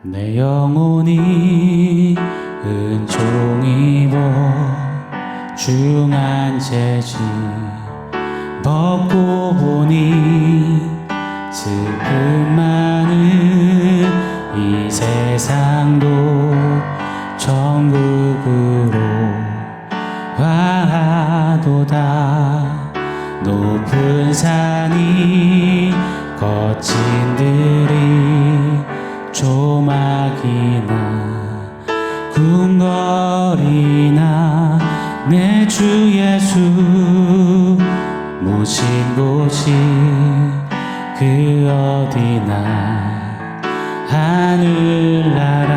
내 영혼이 은총 입어 중한 재질 벗고 보니 슬픔 많은 이 세상도 천국으로 와도다. 높은 산이 거친 들이 조막이나 궁궐이나 내 주 예수 모신 곳이 그 어디나 하늘나라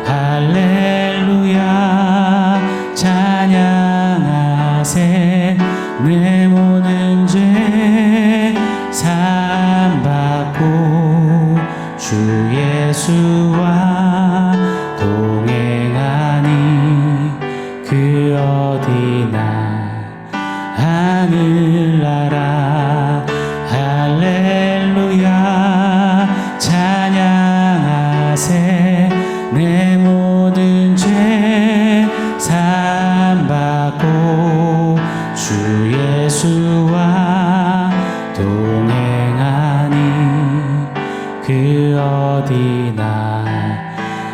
할렐루야 찬양하세. 내 모든 죄 사함받고 주 예수와 동행하니 그 어디나 하늘나라 할렐루야 찬양하세. 내 모든 죄 사함받고 주 예수와 동행하니 그 어디나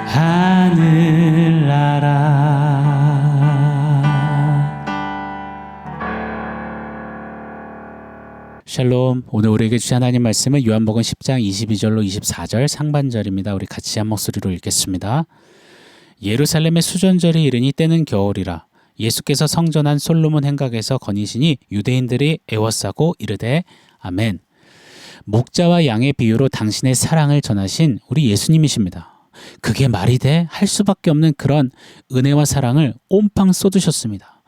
하늘나라. 샬롬. 오늘 우리에게 주신 하나님 말씀은 요한복음 10장 22절로 24절 상반절입니다. 우리 같이 한 목소리로 읽겠습니다. 예루살렘의 수전절이 이르니 때는 겨울이라. 예수께서 성전한 솔로몬 행각에서 거니시니 유대인들이 애워싸고 이르되 아멘. 목자와 양의 비유로 당신의 사랑을 전하신 우리 예수님이십니다. 그게 말이 돼? 할 수밖에 없는 그런 은혜와 사랑을 온팡 쏟으셨습니다.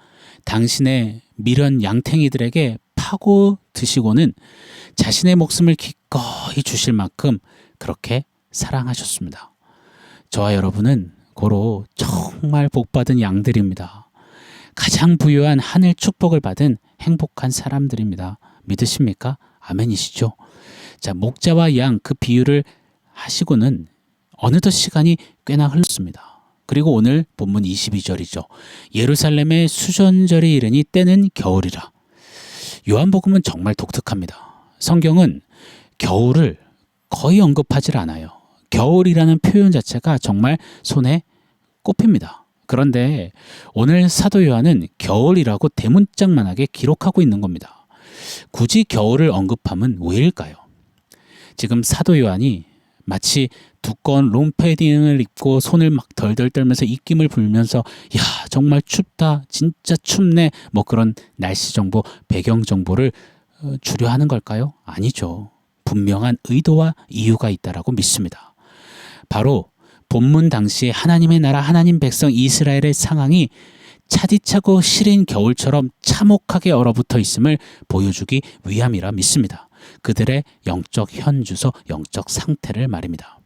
당신의 미련 양탱이들에게 파고 드시고는 자신의 목숨을 기꺼이 주실 만큼 그렇게 사랑하셨습니다. 저와 여러분은 고로 정말 복받은 양들입니다. 가장 부유한 하늘 축복을 받은 행복한 사람들입니다. 믿으십니까? 아멘이시죠? 자, 목자와 양 그 비유를 하시고는 어느덧 시간이 꽤나 흘렀습니다. 그리고 오늘 본문 22절이죠. 예루살렘의 수전절이 이르니 때는 겨울이라. 요한복음은 정말 독특합니다. 성경은 겨울을 거의 언급하지 않아요. 겨울이라는 표현 자체가 정말 손에 꼽힙니다. 그런데 오늘 사도 요한은 겨울이라고 대문짝만하게 기록하고 있는 겁니다. 굳이 겨울을 언급함은 왜일까요? 지금 사도 요한이 마치 두꺼운 롱패딩을 입고 손을 막 덜덜 떨면서 입김을 불면서 야 정말 춥다 진짜 춥네 뭐 그런 날씨 정보 배경 정보를 주려 하는 걸까요? 아니죠. 분명한 의도와 이유가 있다라고 믿습니다. 바로 본문 당시에 하나님의 나라 하나님 백성 이스라엘의 상황이 차디차고 시린 겨울처럼 참혹하게 얼어붙어 있음을 보여주기 위함이라 믿습니다. 그들의 영적 현주소, 영적 상태를 말입니다.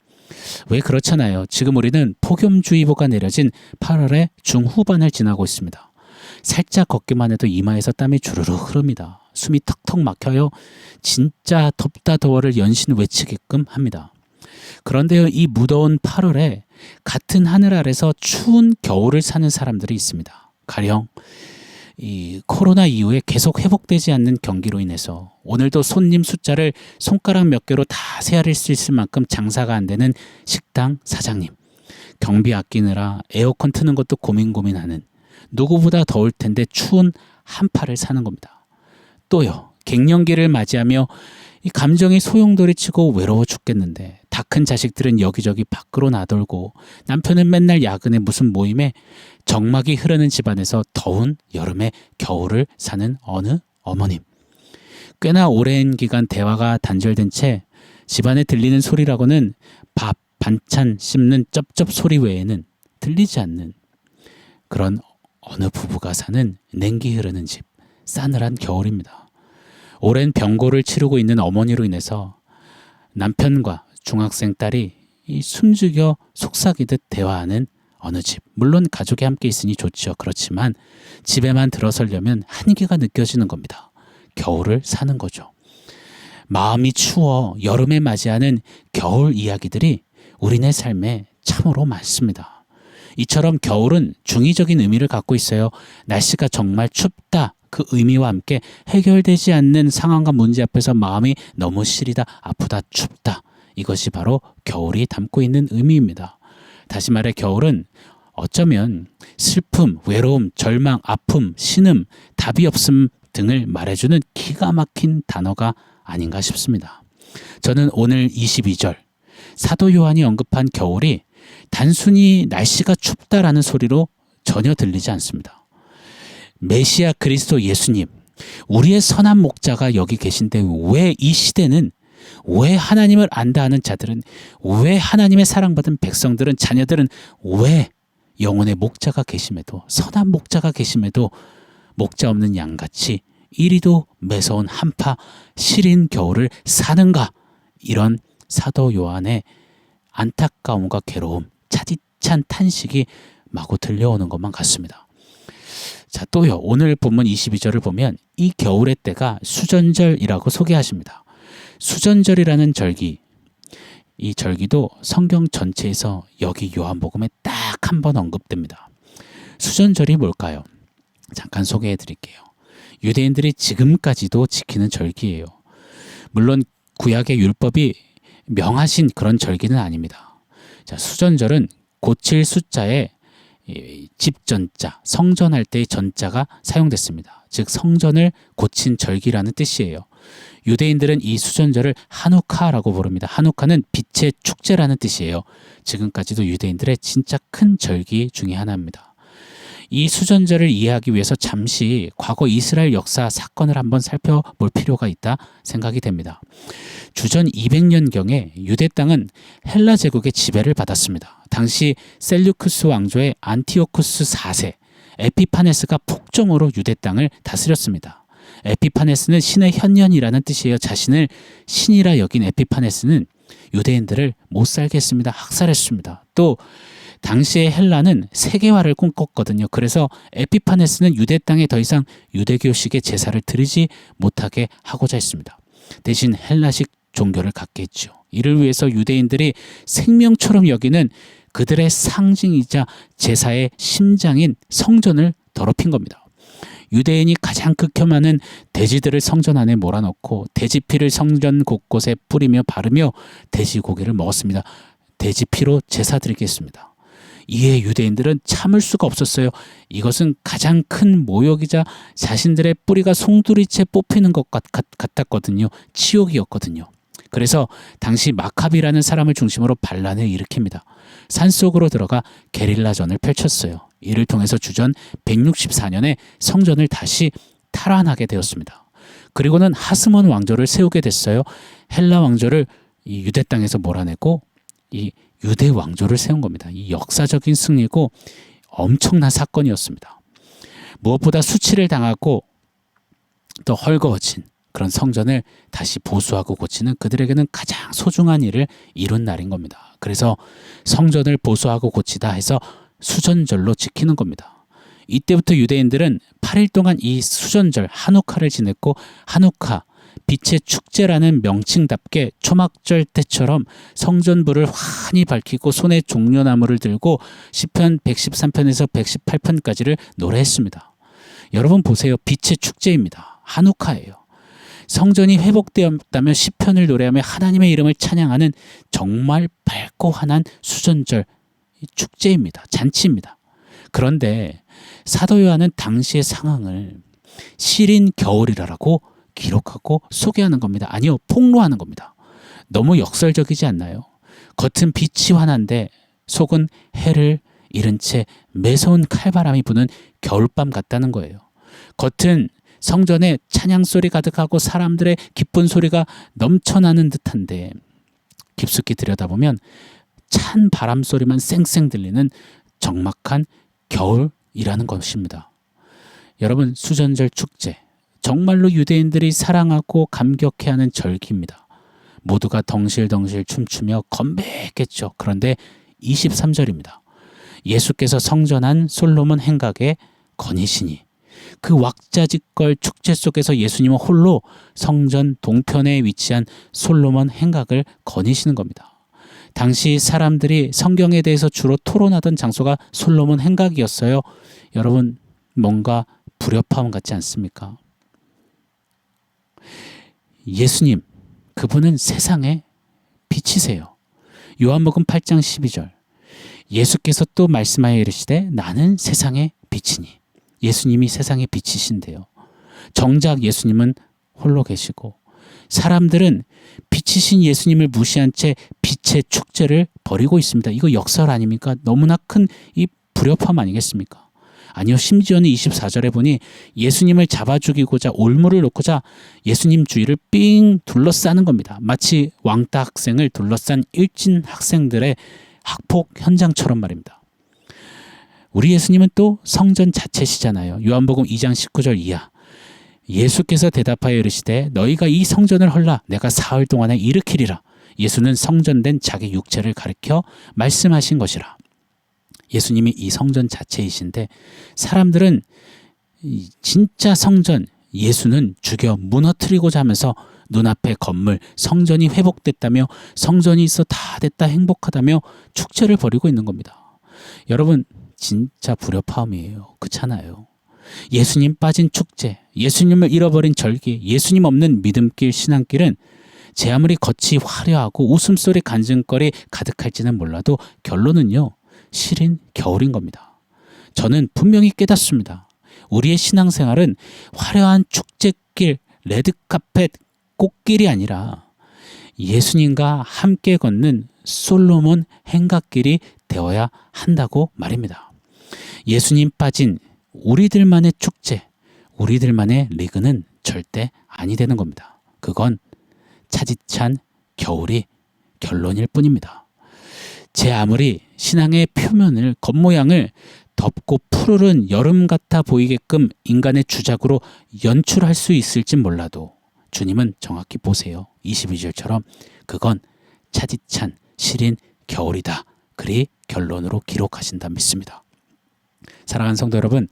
왜 그렇잖아요. 지금 우리는 폭염주의보가 내려진 8월의 중후반을 지나고 있습니다. 살짝 걷기만 해도 이마에서 땀이 주르르 흐릅니다. 숨이 턱턱 막혀요. 진짜 덥다 더워를 연신 외치게끔 합니다. 그런데요, 이 무더운 8월에 같은 하늘 아래서 추운 겨울을 사는 사람들이 있습니다. 가령 이 코로나 이후에 계속 회복되지 않는 경기로 인해서 오늘도 손님 숫자를 손가락 몇 개로 다 세아릴 수 있을 만큼 장사가 안 되는 식당 사장님, 경비 아끼느라 에어컨 트는 것도 고민하는 누구보다 더울 텐데 추운 한파를 사는 겁니다. 또요, 갱년기를 맞이하며 이 감정이 소용돌이치고 외로워 죽겠는데 다 큰 자식들은 여기저기 밖으로 나돌고 남편은 맨날 야근에 무슨 모임에 정막이 흐르는 집안에서 더운 여름에 겨울을 사는 어느 어머님. 꽤나 오랜 기간 대화가 단절된 채 집안에 들리는 소리라고는 밥, 반찬 씹는 쩝쩝 소리 외에는 들리지 않는 그런 어느 부부가 사는 냉기 흐르는 집, 싸늘한 겨울입니다. 오랜 병고를 치르고 있는 어머니로 인해서 남편과 중학생 딸이 숨죽여 속삭이듯 대화하는 어느 집. 물론 가족이 함께 있으니 좋죠. 그렇지만 집에만 들어서려면 한계가 느껴지는 겁니다. 겨울을 사는 거죠. 마음이 추워 여름에 맞이하는 겨울 이야기들이 우리네 삶에 참으로 많습니다. 이처럼 겨울은 중의적인 의미를 갖고 있어요. 날씨가 정말 춥다. 그 의미와 함께 해결되지 않는 상황과 문제 앞에서 마음이 너무 시리다, 아프다, 춥다. 이것이 바로 겨울이 담고 있는 의미입니다. 다시 말해 겨울은 어쩌면 슬픔, 외로움, 절망, 아픔, 신음, 답이 없음 등을 말해주는 기가 막힌 단어가 아닌가 싶습니다. 저는 오늘 22절 사도 요한이 언급한 겨울이 단순히 날씨가 춥다라는 소리로 전혀 들리지 않습니다. 메시아 그리스도 예수님, 우리의 선한 목자가 여기 계신데 왜 이 시대는, 왜 하나님을 안다 하는 자들은, 왜 하나님의 사랑받은 백성들은, 자녀들은 왜 영혼의 목자가 계심에도, 선한 목자가 계심에도 목자 없는 양같이 이리도 매서운 한파 시린 겨울을 사는가? 이런 사도 요한의 안타까움과 괴로움, 차디찬 탄식이 마구 들려오는 것만 같습니다. 자, 또요. 오늘 본문 22절을 보면 이 겨울의 때가 수전절이라고 소개하십니다. 수전절이라는 절기, 이 절기도 성경 전체에서 여기 요한복음에 딱 한 번 언급됩니다. 수전절이 뭘까요? 잠깐 소개해 드릴게요. 유대인들이 지금까지도 지키는 절기예요. 물론 구약의 율법이 명하신 그런 절기는 아닙니다. 자, 수전절은 고칠 숫자에 집전자, 성전할 때의 전자가 사용됐습니다. 즉 성전을 고친 절기라는 뜻이에요. 유대인들은 이 수전절을 하누카라고 부릅니다. 하누카는 빛의 축제라는 뜻이에요. 지금까지도 유대인들의 진짜 큰 절기 중에 하나입니다. 이 수전절을 이해하기 위해서 잠시 과거 이스라엘 역사 사건을 한번 살펴볼 필요가 있다 생각이 됩니다. 주전 200년경에 유대 땅은 헬라 제국의 지배를 받았습니다. 당시 셀류크스 왕조의 안티오쿠스 4세 에피파네스가 폭정으로 유대 땅을 다스렸습니다. 에피파네스는 신의 현년이라는 뜻이에요. 자신을 신이라 여긴 에피파네스는 유대인들을 못 살게 했습니다. 학살했습니다. 또 당시의 헬라는 세계화를 꿈꿨거든요. 그래서 에피파네스는 유대 땅에 더 이상 유대교식의 제사를 드리지 못하게 하고자 했습니다. 대신 헬라식 종교를 갖게 했죠. 이를 위해서 유대인들이 생명처럼 여기는 그들의 상징이자 제사의 심장인 성전을 더럽힌 겁니다. 유대인이 가장 극혐하는 돼지들을 성전 안에 몰아넣고 돼지 피를 성전 곳곳에 뿌리며 바르며 돼지 고기를 먹었습니다. 돼지 피로 제사 드리겠습니다. 이에 유대인들은 참을 수가 없었어요. 이것은 가장 큰 모욕이자 자신들의 뿌리가 송두리째 뽑히는 것 같았거든요. 치욕이었거든요. 그래서 당시 마카비라는 사람을 중심으로 반란을 일으킵니다. 산속으로 들어가 게릴라전을 펼쳤어요. 이를 통해서 주전 164년에 성전을 다시 탈환하게 되었습니다. 그리고는 하스몬 왕조를 세우게 됐어요. 헬라 왕조를 이 유대 땅에서 몰아내고 이 유대 왕조를 세운 겁니다. 이 역사적인 승리고 엄청난 사건이었습니다. 무엇보다 수치를 당하고 또 헐거워진 그런 성전을 다시 보수하고 고치는 그들에게는 가장 소중한 일을 이룬 날인 겁니다. 그래서 성전을 보수하고 고치다 해서 수전절로 지키는 겁니다. 이때부터 유대인들은 8일 동안 이 수전절 하누카를 지냈고, 하누카 빛의 축제라는 명칭답게 초막절 때처럼 성전불을 환히 밝히고 손에 종려나무를 들고 시편 113편에서 118편까지를 노래했습니다. 여러분 보세요. 빛의 축제입니다. 하누카예요. 성전이 회복되었다면 시편을 노래하며 하나님의 이름을 찬양하는 정말 밝고 환한 수전절 축제입니다. 잔치입니다. 그런데 사도 요한은 당시의 상황을 시린 겨울이라고 기록하고 소개하는 겁니다. 아니요, 폭로하는 겁니다. 너무 역설적이지 않나요? 겉은 빛이 환한데 속은 해를 잃은 채 매서운 칼바람이 부는 겨울밤 같다는 거예요. 겉은 성전에 찬양 소리 가득하고 사람들의 기쁜 소리가 넘쳐나는 듯한데 깊숙이 들여다보면 찬 바람 소리만 쌩쌩 들리는 적막한 겨울이라는 것입니다. 여러분, 수전절 축제 정말로 유대인들이 사랑하고 감격해하는 절기입니다. 모두가 덩실덩실 춤추며 건배했겠죠. 그런데 23절입니다. 예수께서 성전한 솔로몬 행각에 거니시니, 그 왁자지껄 축제 속에서 예수님은 홀로 성전 동편에 위치한 솔로몬 행각을 거니시는 겁니다. 당시 사람들이 성경에 대해서 주로 토론하던 장소가 솔로몬 행각이었어요. 여러분, 뭔가 불협화음 같지 않습니까? 예수님, 그분은 세상의 빛이세요. 요한복음 8장 12절. 예수께서 또 말씀하여 이르시되 나는 세상의 빛이니. 예수님이 세상의 빛이신데요. 정작 예수님은 홀로 계시고 사람들은 빛이신 예수님을 무시한 채 빛의 축제를 벌이고 있습니다. 이거 역설 아닙니까? 너무나 큰 이 불협화음 아니겠습니까? 아니요, 심지어는 24절에 보니 예수님을 잡아 죽이고자 올무를 놓고자 예수님 주위를 삥 둘러싸는 겁니다. 마치 왕따 학생을 둘러싼 일진 학생들의 학폭 현장처럼 말입니다. 우리 예수님은 또 성전 자체시잖아요. 요한복음 2장 19절 이하. 예수께서 대답하여 이르시되 너희가 이 성전을 헐라 내가 사흘 동안에 일으키리라. 예수는 성전된 자기 육체를 가리켜 말씀하신 것이라. 예수님이 이 성전 자체이신데 사람들은 진짜 성전 예수는 죽여 무너뜨리고자 하면서 눈앞에 건물 성전이 회복됐다며 성전이 있어 다 됐다 행복하다며 축제를 벌이고 있는 겁니다. 여러분, 진짜 불협화음이에요. 그렇잖아요. 예수님 빠진 축제, 예수님을 잃어버린 절기, 예수님 없는 믿음길 신앙길은 제 아무리 겉이 화려하고 웃음소리 간증거리 가득할지는 몰라도 결론은요, 시린 겨울인 겁니다. 저는 분명히 깨닫습니다. 우리의 신앙생활은 화려한 축제길, 레드카펫, 꽃길이 아니라 예수님과 함께 걷는 솔로몬 행각길이 되어야 한다고 말입니다. 예수님 빠진 우리들만의 축제, 우리들만의 리그는 절대 아니 되는 겁니다. 그건 차디찬 겨울이 결론일 뿐입니다. 제 아무리 신앙의 표면을, 겉모양을 덥고 푸르른 여름 같아 보이게끔 인간의 주작으로 연출할 수 있을지 몰라도 주님은 정확히 보세요. 22절처럼 그건 차디찬 시린 겨울이다. 그리 결론으로 기록하신다 믿습니다. 사랑하는 성도 여러분,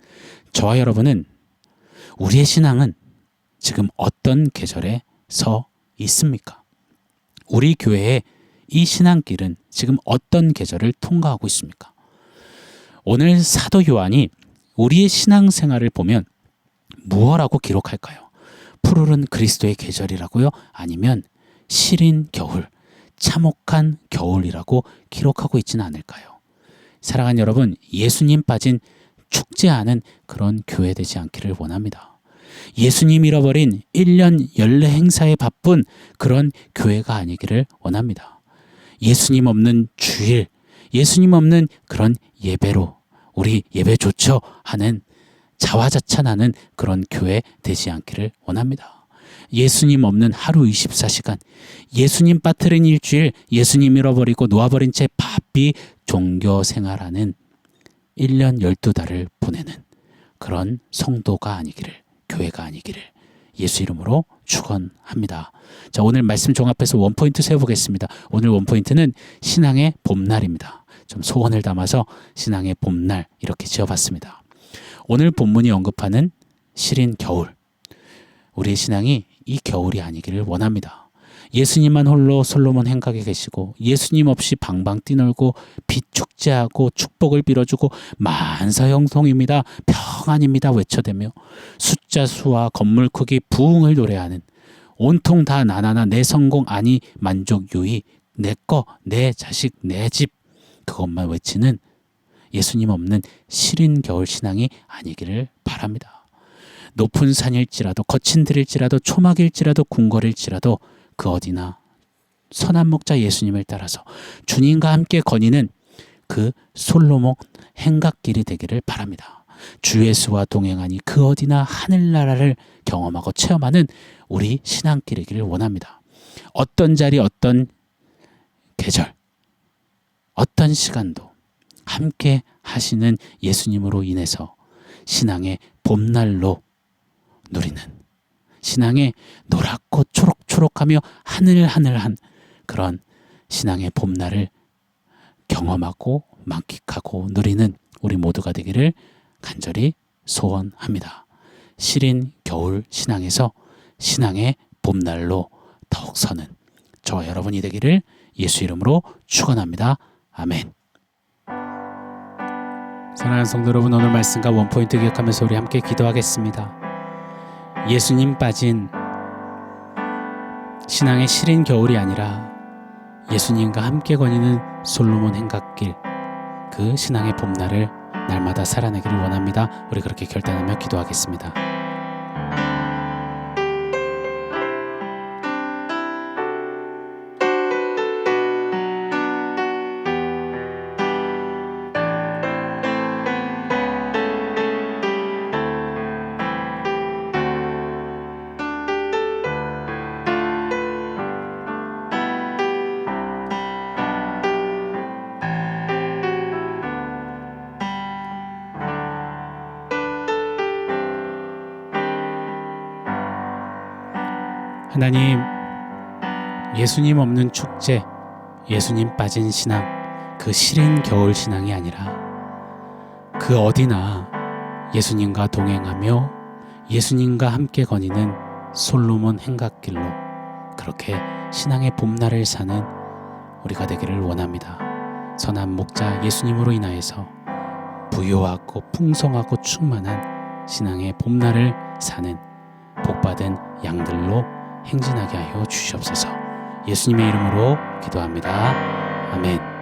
저와 여러분은 우리의 신앙은 지금 어떤 계절에 서 있습니까? 우리 교회의 이 신앙길은 지금 어떤 계절을 통과하고 있습니까? 오늘 사도 요한이 우리의 신앙생활을 보면 무엇라고 기록할까요? 푸르른 그리스도의 계절이라고요? 아니면 시린 겨울, 참혹한 겨울이라고 기록하고 있지는 않을까요? 사랑하는 여러분, 예수님 빠진 축제하는 그런 교회 되지 않기를 원합니다. 예수님 잃어버린 1년 연례 행사에 바쁜 그런 교회가 아니기를 원합니다. 예수님 없는 주일, 예수님 없는 그런 예배로 우리 예배 좋죠 하는 자화자찬하는 그런 교회 되지 않기를 원합니다. 예수님 없는 하루 24시간, 예수님 빠뜨린 일주일, 예수님 잃어버리고 놓아버린 채 바삐 종교 생활하는 1년 12달을 보내는 그런 성도가 아니기를, 교회가 아니기를 예수 이름으로 축원합니다. 자, 오늘 말씀 종합해서 원포인트 세워보겠습니다. 오늘 원포인트는 신앙의 봄날입니다. 좀 소원을 담아서 신앙의 봄날 이렇게 지어봤습니다. 오늘 본문이 언급하는 시린 겨울, 우리의 신앙이 이 겨울이 아니기를 원합니다. 예수님만 홀로 솔로몬 행각에 계시고 예수님 없이 방방 뛰놀고 빛 축제하고 축복을 빌어주고 만사형통입니다, 평안입니다 외쳐대며 숫자 수와 건물 크기 부흥을 노래하는 온통 다 나나나 내 성공 아니 만족 유의 내 거, 내 자식, 내 집 그것만 외치는 예수님 없는 시린 겨울 신앙이 아니기를 바랍니다. 높은 산일지라도 거친 들일지라도 초막일지라도 궁궐일지라도 그 어디나 선한 목자 예수님을 따라서 주님과 함께 거니는 그 솔로몬 행각길이 되기를 바랍니다. 주 예수와 동행하니 그 어디나 하늘나라를 경험하고 체험하는 우리 신앙길이기를 원합니다. 어떤 자리, 어떤 계절, 어떤 시간도 함께 하시는 예수님으로 인해서 신앙의 봄날로 누리는, 신앙의 노랗고 초록초록하며 하늘하늘한 그런 신앙의 봄날을 경험하고 만끽하고 누리는 우리 모두가 되기를 간절히 소원합니다. 시린 겨울 신앙에서 신앙의 봄날로 더욱 서는 저와 여러분이 되기를 예수 이름으로 축원합니다. 아멘. 사랑하는 성도 여러분, 오늘 말씀과 원포인트 기억하면서 우리 함께 기도하겠습니다. 예수님 빠진 신앙의 시린 겨울이 아니라 예수님과 함께 거니는 솔로몬 행각길, 그 신앙의 봄날을 날마다 살아내기를 원합니다. 우리 그렇게 결단하며 기도하겠습니다. 하나님, 예수님 없는 축제, 예수님 빠진 신앙, 그 시린 겨울 신앙이 아니라 그 어디나 예수님과 동행하며 예수님과 함께 거니는 솔로몬 행각길로 그렇게 신앙의 봄날을 사는 우리가 되기를 원합니다. 선한 목자 예수님으로 인하여서 부요하고 풍성하고 충만한 신앙의 봄날을 사는 복받은 양들로 행진하게 하여 주시옵소서. 예수님의 이름으로 기도합니다. 아멘.